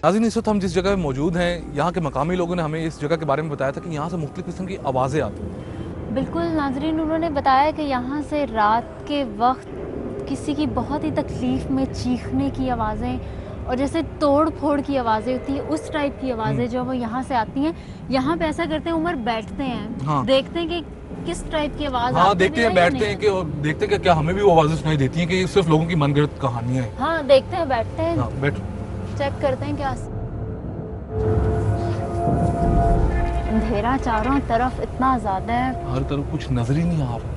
नाज़रीन, इस वक्त हम जिस जगह मौजूद हैं, यहाँ के मकामी लोगों ने हमें इस जगह के बारे में बताया था कि यहाँ से मुख्तलिफ किस्म की आवाज़ें आती हैं। बिल्कुल नाजरीन, उन्होंने बताया कि यहाँ से रात के वक्त किसी की बहुत ही तकलीफ़ में चीखने की आवाज़ें और जैसे तोड़ फोड़ की आवाज़ें होती हैं, उस टाइप की आवाज़ें जो वो यहाँ से आती हैं। यहाँ पे ऐसा करते हैं, उमर बैठते हैं, हाँ। देखते हैं कि किस टाइप की आवाज़ हाँ, आती देखते हैं, बैठते हैं कि और देखते हैं कि क्या हमें भी वो आवाज़ें सुनाई देती हैं कि ये सिर्फ लोगों की मनगढ़ंत कहानियाँ हैं। हाँ, देखते हैं, बैठते हैं, हाँ, बैठ चेक करते हैं क्या। अंधेरा चारों तरफ इतना ज़्यादा है, हर तरफ कुछ नजर ही नहीं आ रहा।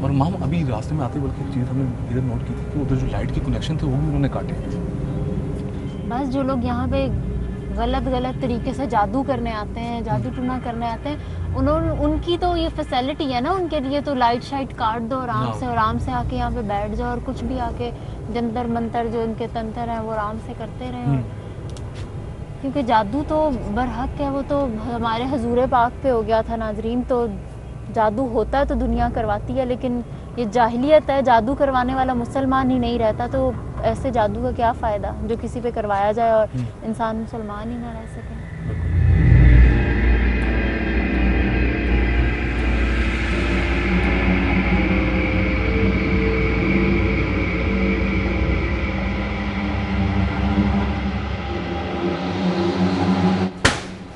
और माम अभी रास्ते में आते बल्कि एक चीज़ हमने इधर नोट की थी कि उधर जो लाइट के कनेक्शन थे वो भी उन्होंने काटे। बस जो लोग यहाँ पे गलत तरीके से जादू करने आते हैं, जादू टूना करने आते हैं, उनकी तो ये फैसिलिटी है ना, उनके लिए तो लाइट शाइट काट दो आराम से आके यहाँ पे बैठ जाओ और कुछ भी आके जंतर मंतर जो इनके तंत्र हैं वो आराम से करते रहें। क्योंकि जादू तो बरहक है, वो तो हमारे हजूर पाक पे हो गया था नाजरीन। तो जादू होता है तो दुनिया करवाती है, लेकिन ये जाहिलियत है, जादू करवाने वाला मुसलमान ही नहीं रहता, तो ऐसे जादू का क्या फ़ायदा जो किसी पे करवाया जाए और इंसान मुसलमान ही ना रह सके।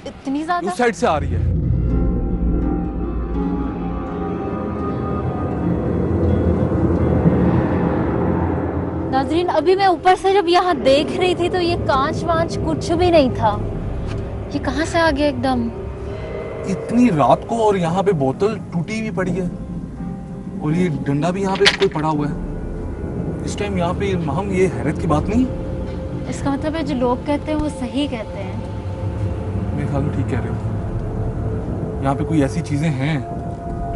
इतनी ज़्यादा उस साइड से आ रही है। नाजरीन, अभी मैं ऊपर से जब यहाँ देख रही थी तो ये कांच वांच कुछ भी नहीं था, ये कहाँ से आ गया एकदम। इतनी रात को, और यहाँ पे बोतल टूटी हुई पड़ी है और ये डंडा भी यहाँ पे कोई पड़ा हुआ है इस टाइम यहाँ पे। हम ये हैरत की बात नहीं। इसका मतलब है जो लोग कहते हैं वो सही कहते हैं। मेरे ख्याल में ठीक कह रहे हो। यहाँ पे कोई ऐसी चीजें हैं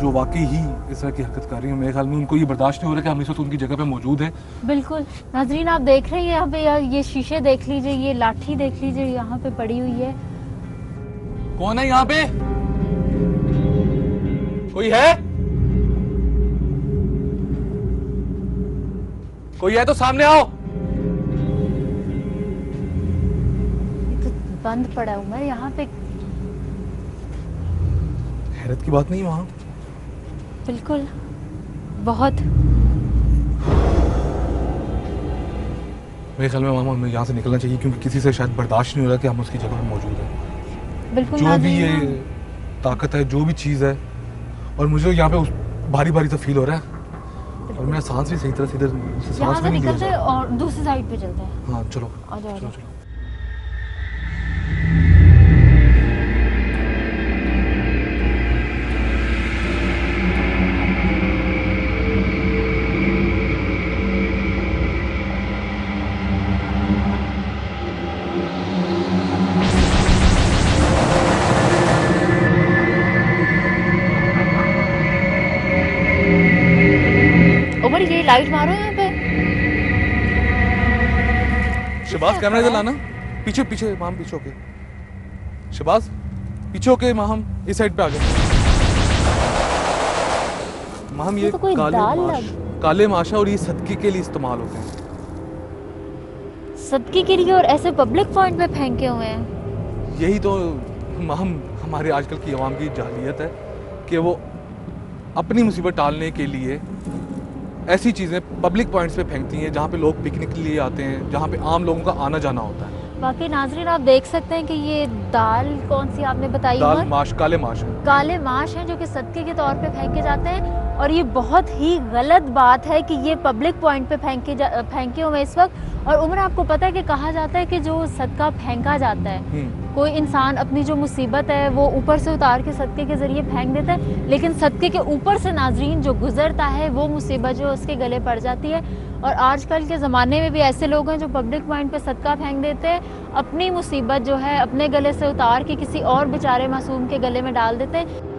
जो वाकई ही इस तरह की हरकत कर रही हैं। मेरे ख्याल में उनको ये बर्दाश्त नहीं हो रहा कि हम इस वक्त उनकी जगह पे मौजूद हैं। बिल्कुल नाजरीन, आप देख रहे हैं यहाँ पे, ये शीशे देख लीजिए, ये लाठी देख लीजिए, यहाँ पे पड़ी हुई है। कौन है यहाँ पे? कोई है? कोई है तो सामने आओ। ये तो बंद पड़ा है उमर यहाँ पे। हैरत की बात नहीं वहां। बिल्कुल, बहुत। मेरे ख्याल में मामा हमें यहाँ से निकलना चाहिए, क्योंकि किसी से शायद बर्दाश्त नहीं हो रहा कि हम उसकी जगह पर मौजूद हैं। बिल्कुल, जो भी ये ताकत है, जो भी चीज़ है, और मुझे यहाँ पे भारी भारी सा फील हो रहा है और मेरा सांस भी सही तरह से इधर सांस भी नहीं लिया जा रहा। और दूसरी साइड पे चलते हैं। हाँ चलो, आ जाओ, चलो चलो। उमर ये लाइट मारो यहाँ पे। शबाज कैमरा इधर लाना। पीछे पीछे माम, पीछे होके। शबाज पीछे होके माम, इस साइड पे आ गए। माम ये तो कोई काले माशा और ये सदके के लिए इस्तेमाल होते हैं। सदके के लिए, और ऐसे पब्लिक पॉइंट पे फेंके हुए हैं। यही तो माम हमारे आजकल की आवाम की जाहिलियत है कि वो अपनी मुसीबत टालने के लिए ऐसी चीज़ें पब्लिक पॉइंट्स पे फेंकती हैं जहाँ पे लोग पिकनिक के लिए आते हैं, जहाँ पे आम लोगों का आना जाना होता है। बाकी नाजरीन, आप देख सकते हैं कि ये दाल कौन सी आपने बताई? दाल माश, काले माश है। काले माश हैं जो कि सदके के तौर पे फेंके जाते हैं, और ये बहुत ही गलत बात है कि ये पब्लिक पॉइंट पे फेंके हुए इस वक्त। और उम्र, आपको पता है कि कहा जाता है कि जो सदका फेंका जाता है, कोई इंसान अपनी जो मुसीबत है वो ऊपर से उतार के सदके के जरिए फेंक देता है, लेकिन सदके के ऊपर से नाजरीन जो गुजरता है वो मुसीबत जो उसके गले पड़ जाती है। और आजकल के ज़माने में भी ऐसे लोग हैं जो पब्लिक पॉइंट पे सदका फेंक देते हैं, अपनी मुसीबत जो है अपने गले से उतार के किसी और बेचारे मासूम के गले में डाल देते हैं।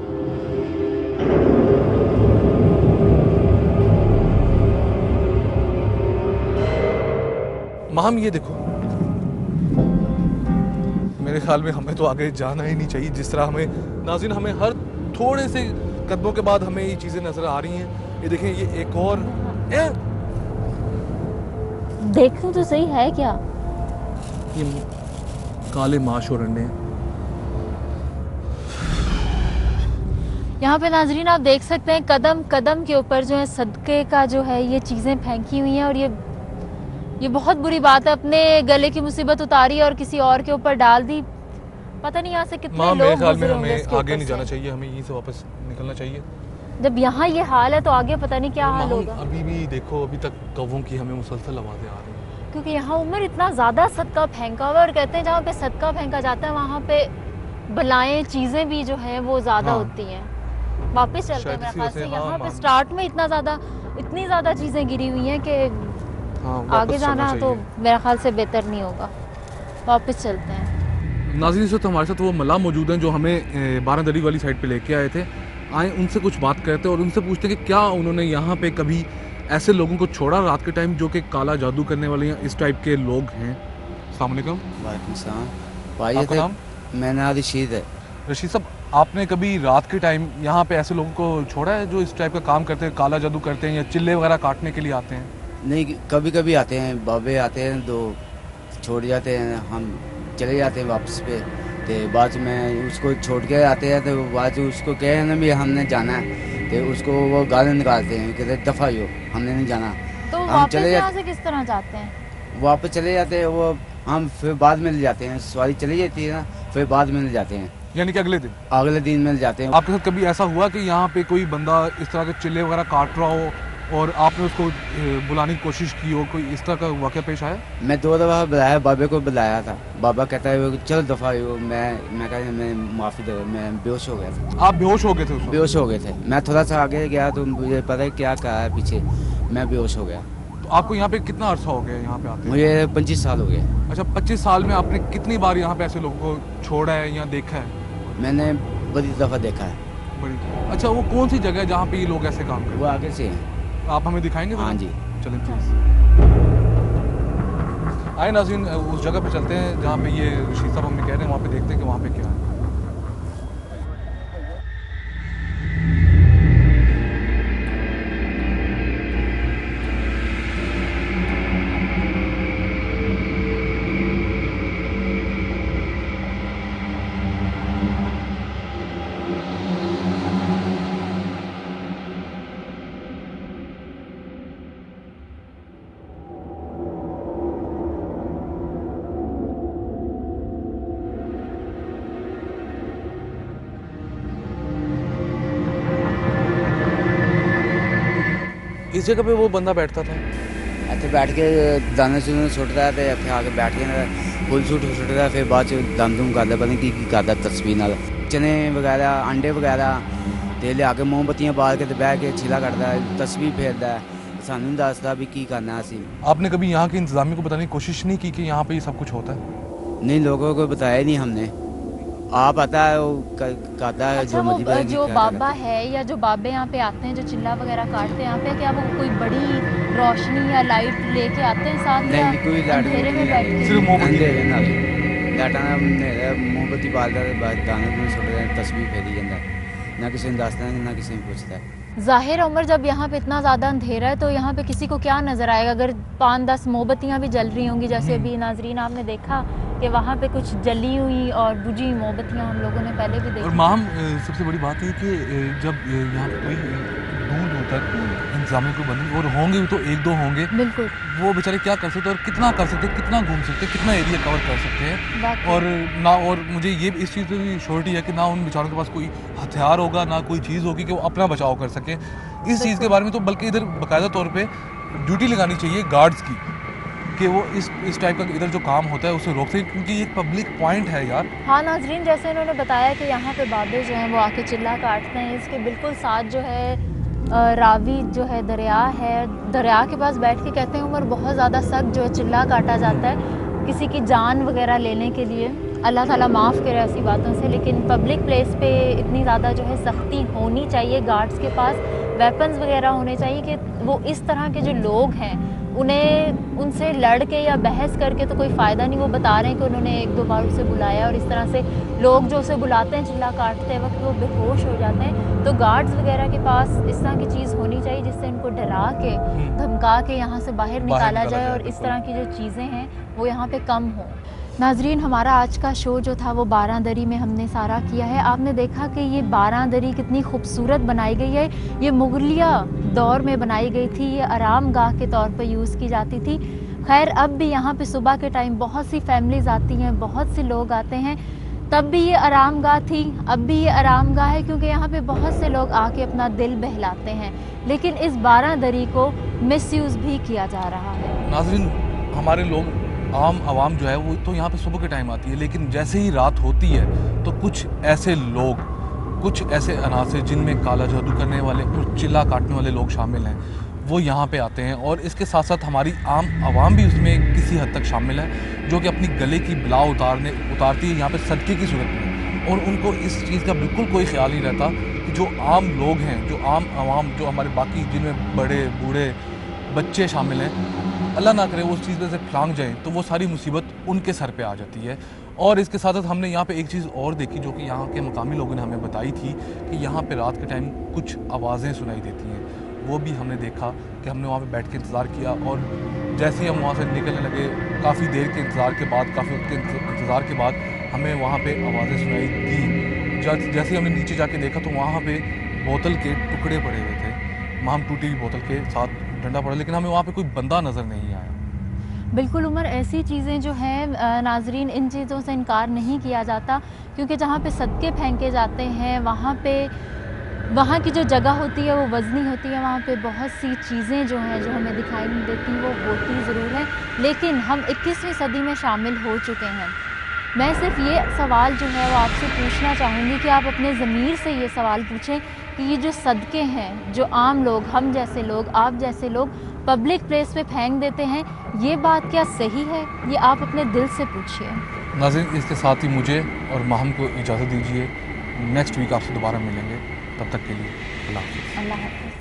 माम ये देखो, मेरे ख्याल में हमें तो आगे जाना ही नहीं चाहिए। जिस तरह हमें नाज़रीन, हमें हर थोड़े से कदमों के बाद हमें ये चीज़ें नज़र आ रही हैं। ये देखें, ये एक और देखूं तो सही है क्या? ये काले माश और अंडे। यहाँ पे नाजरीन आप देख सकते हैं कदम कदम के ऊपर जो है सदके का जो है ये चीज़ें फेंकी हुई हैं, और ये बहुत बुरी बात है। अपने गले की मुसीबत उतारी और किसी और के ऊपर डाल दी। पता नहीं यहाँ से कितने माँ, मेरे लोग ख्याल में गुजरे होंगे हमें इसके आगे ऊपर नहीं से। जाना चाहिए, हमें यहीं से वापस निकलना चाहिए। जब यहाँ ये हाल है तो आगे पता नहीं क्या हाल माँ, होगा। अभी भी देखो, अभी तक कौवों की हमें मुसलसल आवाज़ें आ रही हैं। क्योंकि यहाँ उम्र इतना ज़्यादा सदका फेंका हुआ है, और कहते हैं जहाँ पे सदका फेंका जाता है वहाँ पे बलाएं चीज़ें भी जो हैं वो ज़्यादा हाँ। होती हैं। वापस चलते हैं शायद मेरे इसी ख्याल वजह से। से, यहाँ हाँ, पे मान- स्टार्ट में इतनी ज़्यादा चीज़ें गिरी हुई हैं कि हाँ, आगे वापस चलना जाना तो चाहिए। मेरे ख्याल से बेहतर नहीं होगा। वापस चलते हैं। नाज़रीन, इस वक्त हमारे साथ वो मल्लाह मौजूद हैं जो हमें बारादरी वाली साइड पे लेके आए थे। आए उनसे कुछ बात करते हैं और उनसे पूछते हैं कि क्या उन्होंने यहाँ पे कभी ऐसे लोगों को छोड़ा रात के टाइम जो कि काला जादू करने वाले या इस टाइप के लोग हैं। अस्सलाम वालेकुम। वालेकुम सलाम। भाई आपका नाम? मेरा नाम रशीद है। रशीद साहब, आपने कभी रात के टाइम यहाँ पे ऐसे लोगों को छोड़ा है जो इस टाइप का काम करते हैं, काला जादू करते हैं या चिल्ले वगैरह काटने के लिए आते हैं? नहीं, कभी कभी आते हैं, बाबे आते हैं तो छोड़ जाते हैं, हम चले जाते हैं वापस पे। तो बाद में उसको छोड़ के आते हैं तो बाद में उसको कहे ना भी हमने जाना है, तो उसको वो गाली निकालते हैं, कहते दफ़ा हो, हमने नहीं जाना। तो हम वापस चले यहाँ से किस तरह जाते हैं? वापस चले जाते हैं वो, हम फिर बाद में ले जाते हैं, सवारी चली जाती है ना, फिर बाद में ले जाते हैं, यानी कि अगले दिन? अगले दिन में ले जाते हैं। आपके साथ कभी ऐसा हुआ कि यहाँ पे कोई बंदा इस तरह के चिल्ले वगैरह काट रहा हो और आपने उसको बुलाने की कोशिश की हो, कोई इस तरह का वाक़या पेश आया? मैं 2 दफ़ा बुलाया, बाबे को बुलाया था। बाबा कहता है चलो दफ़ा हो, मैं कहता मैं माफ़ी दे, मैं बेहोश हो गया था। आप बेहोश हो गए थे उस वक्त? बेहोश हो गए थे। मैं थोड़ा सा आगे गया तो मुझे पता है क्या कहा है पीछे, मैं बेहोश हो गया। तो आपको यहाँ पे कितना अरसा हो गया यहाँ पे आते हैं? मुझे 25 साल हो गए। अच्छा, 25 साल में आपने कितनी बार यहाँ पे ऐसे लोगों को छोड़ा है या देखा है? मैंने बड़ी दफ़ा देखा है। बड़ी। अच्छा, वो कौन सी जगह है जहाँ पे ये लोग ऐसे काम करते वो आगे से हैं। हैं? आप हमें दिखाएंगे? हाँ जी। चलें प्लीज़। आए नाज़रीन, उस जगह पे चलते हैं जहाँ पे ये रशीद साहब हमें कह रहे हैं, वहाँ पे देखते हैं कि वहाँ पे क्या है। इस जगह पे वो बंदा बैठता था? ਇੱਥੇ बैठ के दाने सुने सुटता है, तो ਇੱਥੇ ਆ ਕੇ बैठ के ना फुल सूट सुटता, फिर बाद ਚ ਦਮ ਦੁਮ ਕਰਦਾ, ਪਤਾ ਨਹੀਂ ਕੀ ਕਰਦਾ ਤਸਵੀਰ ਨਾਲ। ਚਨੇ ਵਗੈਰਾ, ਆਂਡੇ ਵਗੈਰਾ ਤੇ ਲਿਆ ਕੇ ਮੋਮਬੱਤੀਆਂ ਬਾਲ ਕੇ ਤੇ ਬਹਿ ਕੇ ਛਿਲਾ ਕੱਢਦਾ, ਤਸਵੀਰ ਫੇਰਦਾ, ਸਾਨੂੰ ਨਹੀਂ ਦੱਸਦਾ ਵੀ ਕੀ ਕਰਨਾ ਅਸੀਂ। आपने कभी यहाँ के इंतजामिया को बताने की कोशिश नहीं की कि यहाँ पे ये सब कुछ होता है? नहीं, लोगों को बताया नहीं हमने। आप आता है वो करता है अच्छा, जो मर्जी वो पता नहीं जो क्या बाबा करता है या जो बाबे यहाँ पे आते हैं जो चिल्ला वगैरह काटते हैं यहाँ पे, क्या वो कोई बड़ी रोशनी या लाइट लेके आते हैं साथ, या नहीं, कोई लाइट अंधेरे में बैठ के? सिर्फ मोमबत्ती? अंधेरे ਨਾਲ ਲਾਟਾਂ ਨਾਲ ਮੋਮਬੱਤੀ ਬਾਲਦਾ ਤੇ ਬਸ ਦਾਣੇ ਨੂੰ ਸੁੱਟਦਾ, ਤਸਵੀਰ ਫੇਰੀ ਜਾਂਦਾ, ਨਾ ਕਿਸੇ ਨੂੰ ਦੱਸਦਾ ਨਾ ਕਿਸੇ ਨੂੰ ਪੁੱਛਦਾ। ज़ाहिर उमर, जब यहाँ पे इतना ज़्यादा अंधेरा है तो यहाँ पे किसी को क्या नज़र आएगा? अगर 5-10 मोमबत्तियाँ भी जल रही होंगी, जैसे अभी नाजरीन आपने देखा कि वहाँ पे कुछ जली हुई और बुझी मोमबत्तियाँ हम लोगों ने पहले भी और देखी। माम, सबसे बड़ी बात है कि जब यहाँ पे कोई दूर दूर तक इंतजामिया को बंदी और होंगे भी तो 1-2 होंगे, बिल्कुल। वो बेचारे क्या कर सकते हैं और कितना कर सकते हैं, कितना घूम सकते हैं, कितना एरिया कवर कर सकते हैं। वाकई। और ना, और मुझे ये इस चीज़ पे भी श्योरिटी है कि ना उन बेचारों के पास कोई हथियार होगा, ना कोई चीज़ होगी कि वो अपना बचाव कर सकें। इस चीज़ के बारे में तो बल्कि इधर बाकायदा तौर पे ड्यूटी लगानी चाहिए गार्ड्स की कि वो इस टाइप का इधर जो काम होता है उसे रोक सके, क्योंकि ये एक पब्लिक पॉइंट है यार। हाँ नाजरीन, जैसे उन्होंने बताया कि यहाँ पे बाबे जो हैं वो आके चिल्ला काटते हैं, इसके बिल्कुल साथ जो है रावी जो है दरिया है, दरिया के पास बैठ के कहते हैं उमर बहुत ज़्यादा सख्त जो है चिल्ला काटा जाता है किसी की जान वगैरह लेने के लिए। अल्लाह ताला माफ़ करे ऐसी बातों से, लेकिन पब्लिक प्लेस पे इतनी ज़्यादा जो है सख्ती होनी चाहिए, गार्ड्स के पास वेपन्स वगैरह होने चाहिए कि वो इस तरह के जो लोग हैं उन्हें उनसे लड़ के या बहस करके तो कोई फ़ायदा नहीं। वो बता रहे हैं कि उन्होंने 1-2 बार उसे बुलाया और इस तरह से लोग जो उसे बुलाते हैं चिल्ला काटते वक्त वो बेहोश हो जाते हैं। तो गार्ड्स वगैरह के पास इस तरह की चीज़ होनी चाहिए जिससे इनको डरा के धमका के यहाँ से बाहर निकाला जाए और इस तरह की जो चीज़ें हैं वो यहाँ पे कम हो। नाजरीन, हमारा आज का शो जो था वो बारादरी में हमने सारा किया है। आपने देखा कि ये बारादरी कितनी खूबसूरत बनाई गई है। ये मुगलिया दौर में बनाई गई थी, ये आराम गाह के तौर पर यूज़ की जाती थी। खैर अब भी यहाँ पे सुबह के टाइम बहुत सी फैमिलीज़ आती हैं, बहुत से लोग आते हैं। तब भी ये आराम गाह थी, अब भी ये आराम गाह है, क्योंकि यहाँ पे बहुत से लोग आके अपना दिल बहलाते हैं। लेकिन इस बारादरी को मिसयूज़ भी किया जा रहा है। नाज़रीन, हमारे लोग आम आवाम जो है वो तो यहाँ पे सुबह के टाइम आती है, लेकिन जैसे ही रात होती है तो कुछ ऐसे लोग, कुछ ऐसे अनासर जिनमें काला जादू करने वाले और चिल्ला काटने वाले लोग शामिल हैं, वो यहाँ पे आते हैं। और इसके साथ साथ हमारी आम आवाम भी उसमें किसी हद तक शामिल है, जो कि अपनी गले की बला उतारती है यहाँ पे सदक़े की सूरत में। और उनको इस चीज़ का बिल्कुल कोई ख्याल नहीं रहता कि जो आम लोग हैं, जो आम आवाम, जो हमारे बाकी जिनमें बड़े बूढ़े बच्चे शामिल हैं, अल्लाह ना करे वो उस चीज़ में से फलांग जाए तो वो सारी मुसीबत उनके सर पे आ जाती है। और इसके साथ साथ हमने यहाँ पे एक चीज़ और देखी जो कि यहाँ के मकामी लोगों ने हमें बताई थी कि यहाँ पे रात के टाइम कुछ आवाज़ें सुनाई देती हैं। वो भी हमने देखा कि हमने वहाँ पे बैठ के इंतज़ार किया, और जैसे ही हम वहाँ से निकलने लगे, काफ़ी देर के इंतज़ार के बाद, काफ़ी वक्त के इंतज़ार के बाद हमें वहाँ पे आवाज़ें सुनाई दी। जैसे ही हमने नीचे जाके देखा तो वहाँ पे बोतल के टुकड़े पड़े हुए थे, माम टूटी हुई बोतल के साथ डंडा पड़ा, लेकिन हमें वहाँ पे कोई बंदा नज़र नहीं आया। बिल्कुल उमर, ऐसी चीज़ें जो हैं नाजरीन, इन चीज़ों से इनकार नहीं किया जाता, क्योंकि जहाँ पे सदके फेंके जाते हैं वहाँ की जो जगह होती है वो वज़नी होती है। वहाँ पे बहुत सी चीज़ें जो हैं जो हमें दिखाई नहीं देती, वो होती ज़रूर हैं, लेकिन हम 21वीं सदी में शामिल हो चुके हैं। मैं सिर्फ ये सवाल जो है वो आपसे पूछना चाहूँगी कि आप अपने ज़मीर से ये सवाल पूछें कि ये जो सदके हैं, जो आम लोग, हम जैसे लोग, आप जैसे लोग पब्लिक प्लेस पे फेंक देते हैं, ये बात क्या सही है? ये आप अपने दिल से पूछिए। नाज़रीन, इसके साथ ही मुझे और माहम को इजाज़त दीजिए। नेक्स्ट वीक आपसे दोबारा मिलेंगे, तब तक के लिए अल्लाह हाफ़िज़। अल्लाह हाफ़िज़।